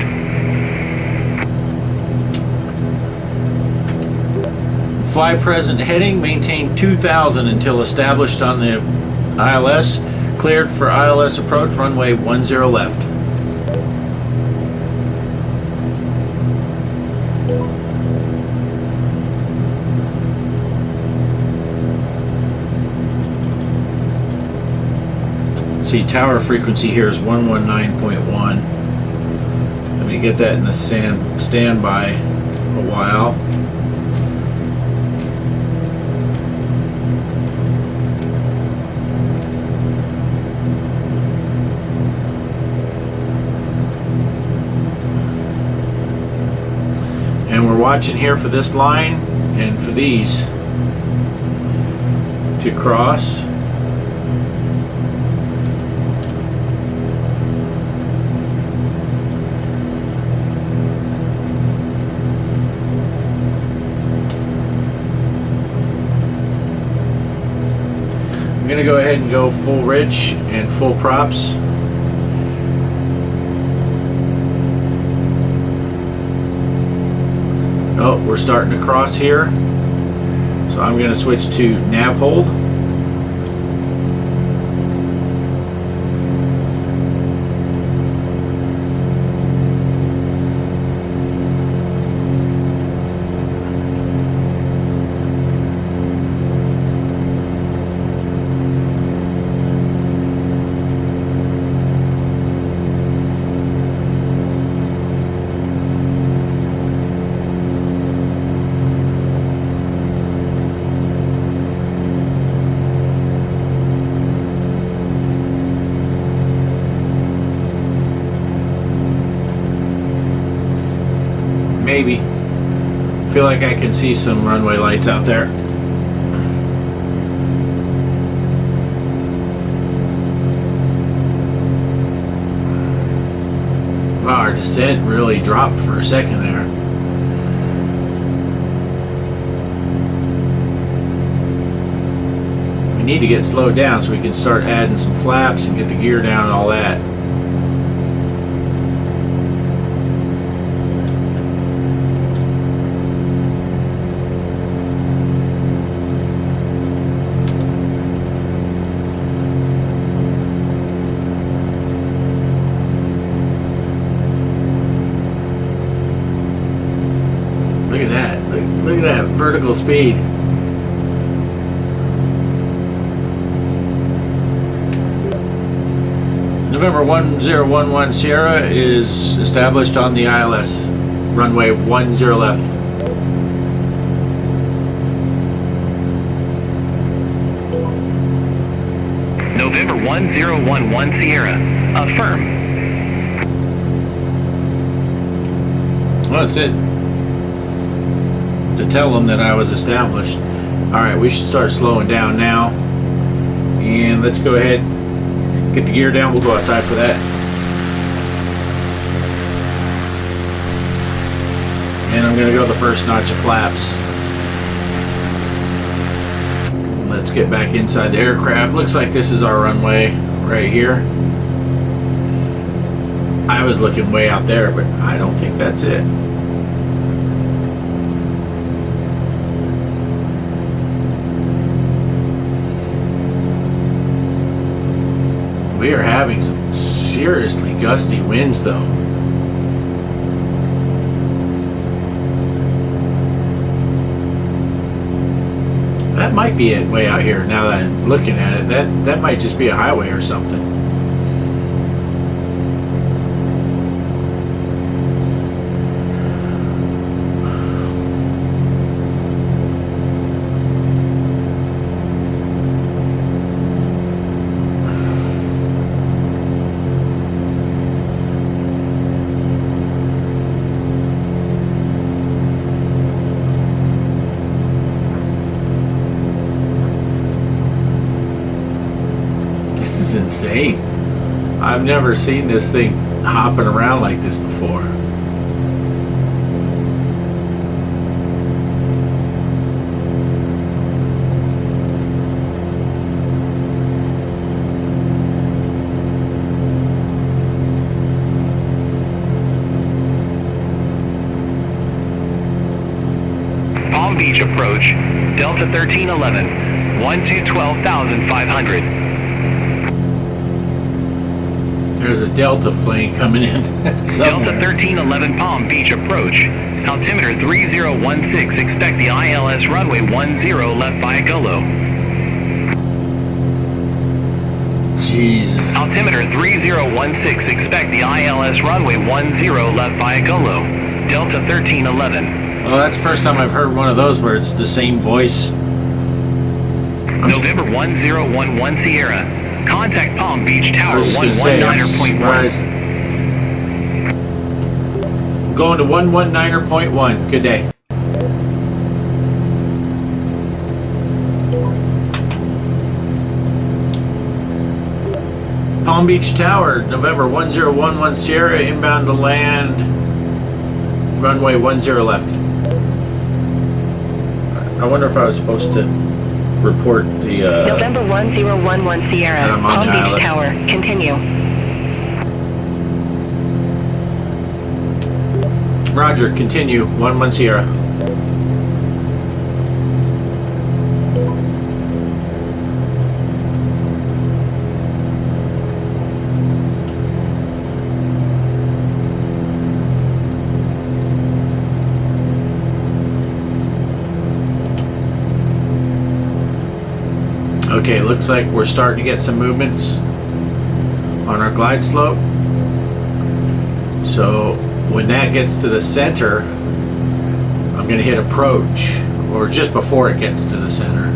Fly present heading, maintain 2,000 until established on the ILS. Cleared for ILS approach, runway 10 left. See, tower frequency here is 119.1. Let me get that in the standby a while. And we're watching here for this line and for these to cross. I'm going to go ahead and go full rich and full props. Oh, we're starting to cross here. So I'm going to switch to nav hold. Maybe. Feel like I can see some runway lights out there. Wow, our descent really dropped for a second there. We need to get slowed down so we can start adding some flaps and get the gear down and all that. Look at that. Look at that vertical speed. November 1011 Sierra is established on the ILS. Runway 10 left. November 1011 Sierra. Affirm. Well, that's it. To tell them that I was established. Alright, we should start slowing down now. And let's go ahead, get the gear down. We'll go outside for that. And I'm going to go the first notch of flaps. Let's get back inside the aircraft. Looks like this is our runway right here. I was looking way out there, but I don't think that's it. We are having some seriously gusty winds though. That might be it way out here now that I'm looking at it. That might just be a highway or something. This is insane. I've never seen this thing hopping around like this before. Palm Beach approach. Delta 1311. 12,500. There's a Delta plane coming in. Delta 1311 Palm Beach approach. Altimeter 3016. Expect the ILS runway 10 left via Golo. Jesus. Altimeter 3016. Expect the ILS runway 10 left via Golo. Delta 1311. Well, that's the first time I've heard one of those where it's the same voice. November 1011 Sierra. Contact Palm Beach Tower 119.1. Going to 119.1. Good day. Palm Beach Tower, November 1011 Sierra, inbound to land. Runway 10 left. I wonder if I was supposed to report the November 1011 Sierra, Palm Beach Tower. Continue. Roger, continue. 11 Sierra. Okay, looks like we're starting to get some movements on our glide slope. So when that gets to the center, I'm going to hit approach, or just before it gets to the center.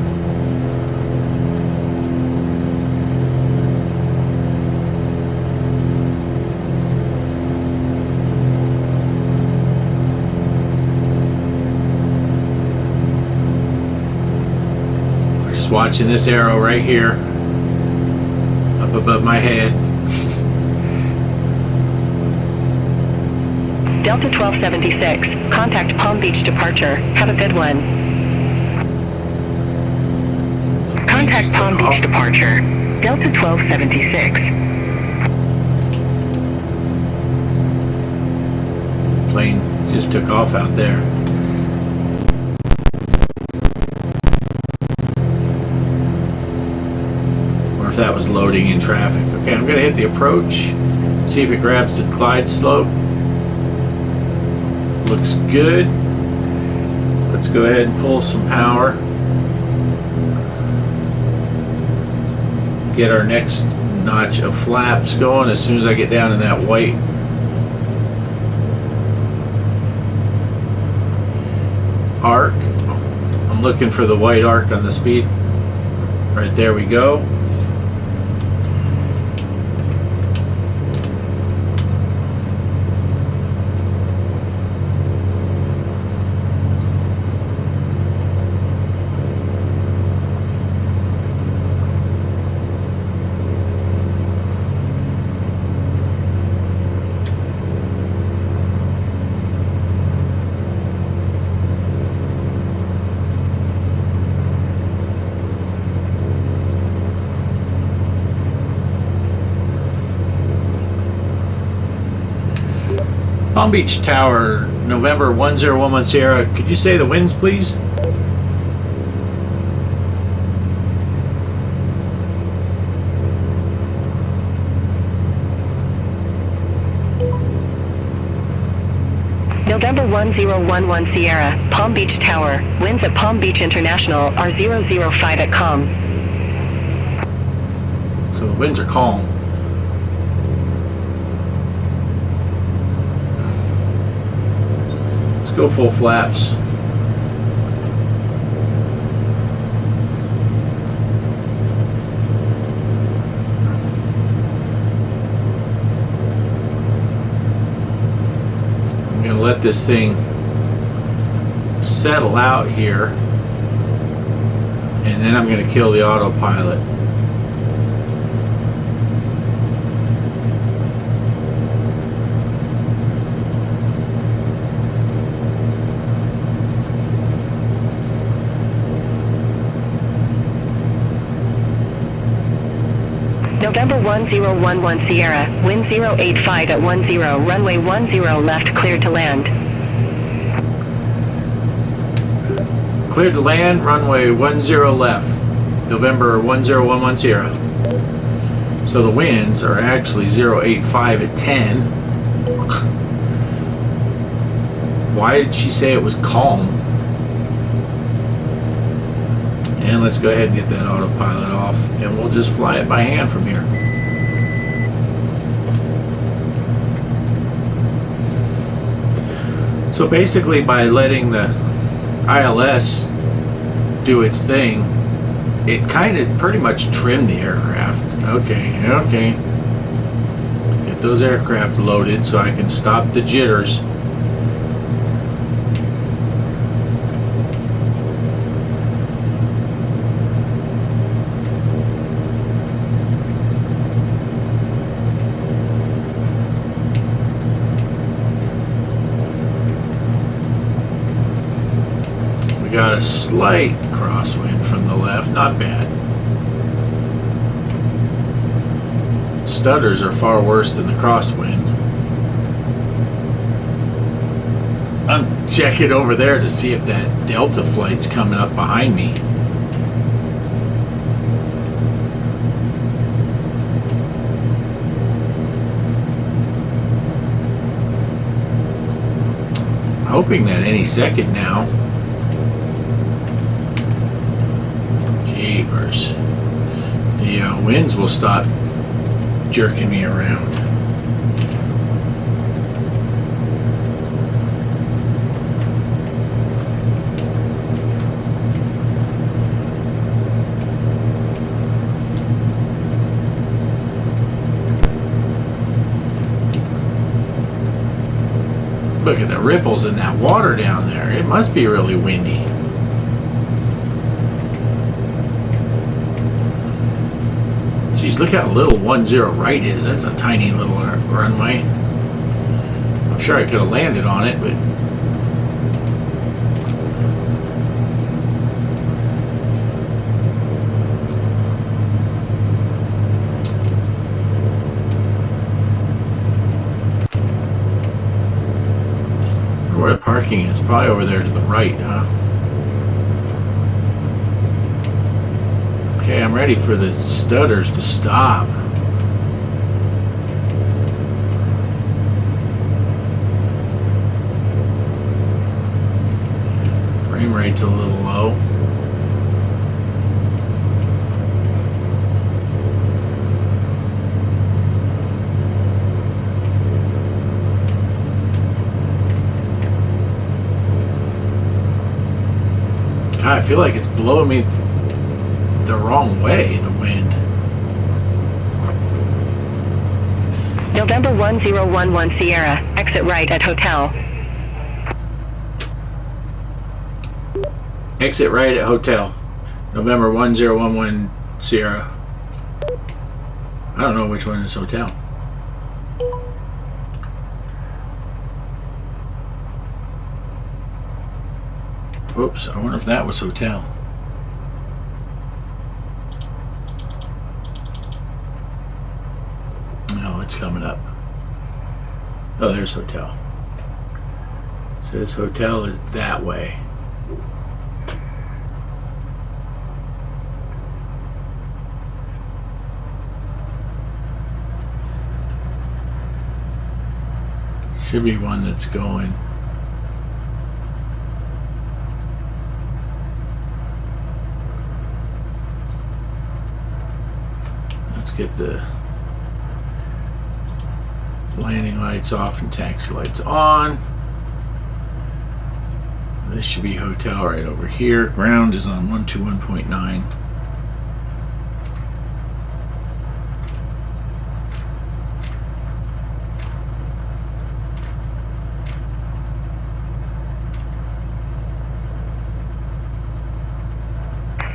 Watching this arrow right here up above my head. Delta 1276, contact Palm Beach departure. Have a good one. Contact Palm Beach departure. Delta 1276. Plane just took off out there. That was loading in traffic. Okay, I'm going to hit the approach, see if it grabs the glide slope. Looks good. Let's go ahead and pull some power. Get our next notch of flaps going as soon as I get down in that white. Arc. I'm looking for the white arc on the speed. Right there we go. Palm Beach Tower, November 1011 Sierra. Could you say the winds, please? November 1011 Sierra, Palm Beach Tower, winds at Palm Beach International are 005 at calm. So the winds are calm. Let's go full flaps. I'm going to let this thing settle out here, and then I'm going to kill the autopilot. November 1011 Sierra, wind 085 at 10, runway 10 left cleared to land. Cleared to land, runway 10 left, November 1011 Sierra. So the winds are actually 085 at 10. Why did she say it was calm? And let's go ahead and get that autopilot off, and we'll just fly it by hand from here. So basically, by letting the ILS do its thing, it kind of pretty much trimmed the aircraft. Okay. Get those aircraft loaded so I can stop the jitters. Got a slight crosswind from the left, not bad. Stutters are far worse than the crosswind. I'm checking over there to see if that Delta flight's coming up behind me. Hoping that any second now. Jeepers. The winds will stop jerking me around. Look at the ripples in that water down there. It must be really windy. Geez, look how little 10 right is. That's a tiny little runway. I'm sure I could have landed on it, but where the parking is, probably over there to the right, huh? Okay, I'm ready for the stutters to stop. Frame rate's a little low. God, I feel like it's blowing me the wrong way, the wind. November 1011 Sierra, exit right at hotel. Exit right at hotel. November 1011 Sierra. I don't know which one is hotel. Oops, I wonder if that was hotel. No, it's coming up. Oh, there's hotel. Says hotel is that way. Should be one that's going. Let's get the landing lights off and taxi lights on. This should be hotel right over here. Ground is on 121.9.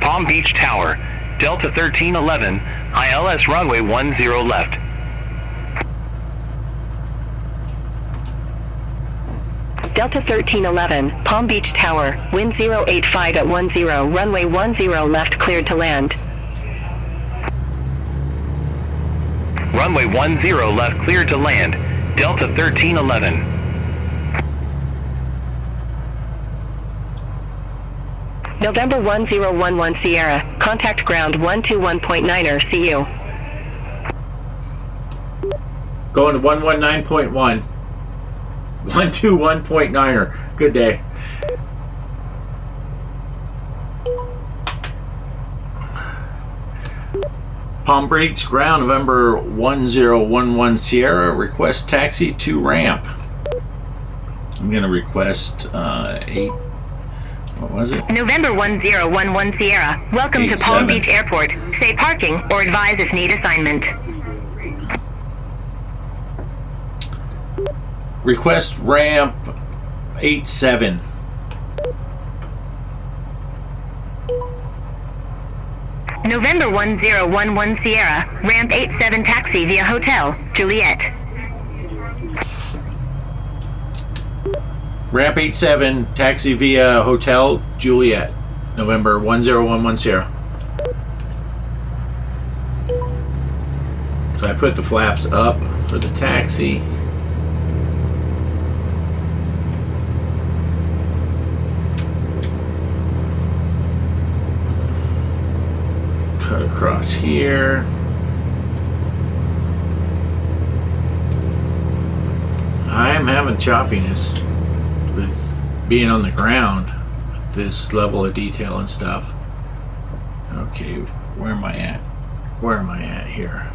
Palm Beach Tower, Delta 1311, ILS runway 10 left. Delta 1311, Palm Beach Tower, wind 085 at 10, runway 10 left, cleared to land. Runway 10 left, cleared to land. Delta 1311. November 1011 Sierra, contact ground 121.9er, see you. Going to 119.1. 121.9er. Good day. Palm Beach ground, November 1011 Sierra, request taxi to ramp. I'm going to request 8. What was it? November 1011 Sierra, welcome to Palm 87. Beach Airport. Say parking or advise if need assignment. Request ramp 87. November 1011 Sierra, ramp 87 taxi via hotel, Juliet. Ramp 87, taxi via Hotel Juliet, November 1011 Sierra. So I put the flaps up for the taxi. Cut across here. I'm having choppiness with being on the ground with this level of detail and stuff. Okay, where am I at? Where am I at here?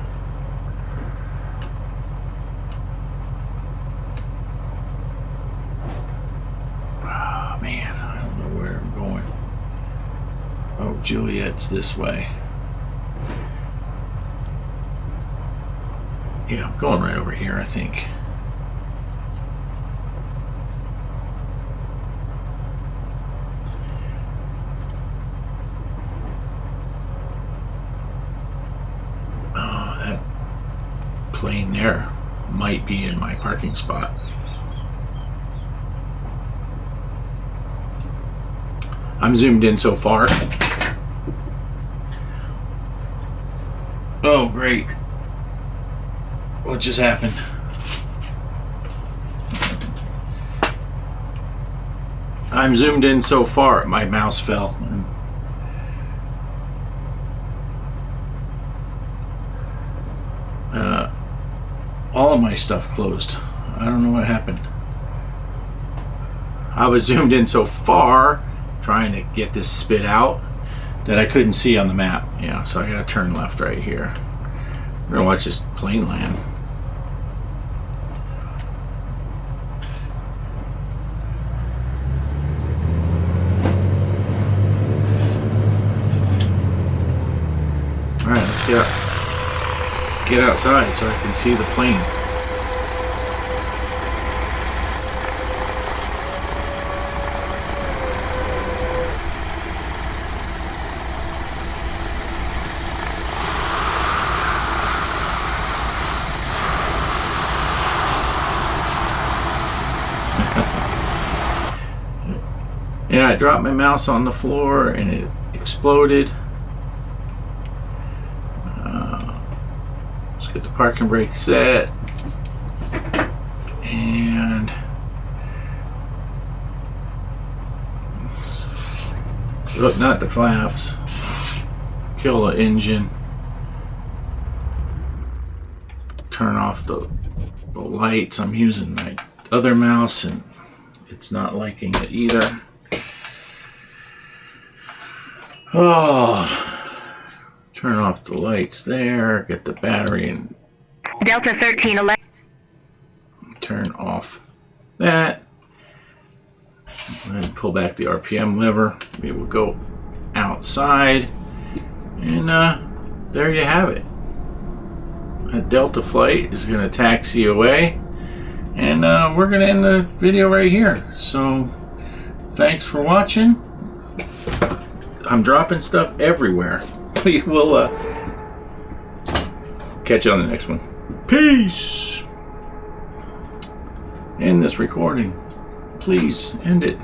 Oh man, I don't know where I'm going. Oh, Juliet's this way. Yeah, I'm going right over here, I think. Plane there might be in my parking spot. I'm zoomed in so far. Oh, great. What just happened? I'm zoomed in so far, my mouse fell. All of my stuff closed. I don't know what happened. I was zoomed in so far trying to get this spit out that I couldn't see on the map. Yeah, so I gotta turn left right here. I'm gonna watch this plane land. Alright, let's get outside so I can see the plane. Yeah, I dropped my mouse on the floor and it exploded. Let's get the parking brake set. And Look, not the flaps. Let's kill the engine. Turn off the lights. I'm using my other mouse and it's not liking it either. Oh, turn off the lights there. Get the battery and Delta 1311. turn off that. And pull back the RPM lever. We will go outside, and there you have it. A Delta flight is going to taxi away, and we're going to end the video right here. So thanks for watching. I'm dropping stuff everywhere. We will catch you on the next one. Peace. End this recording. Please end it.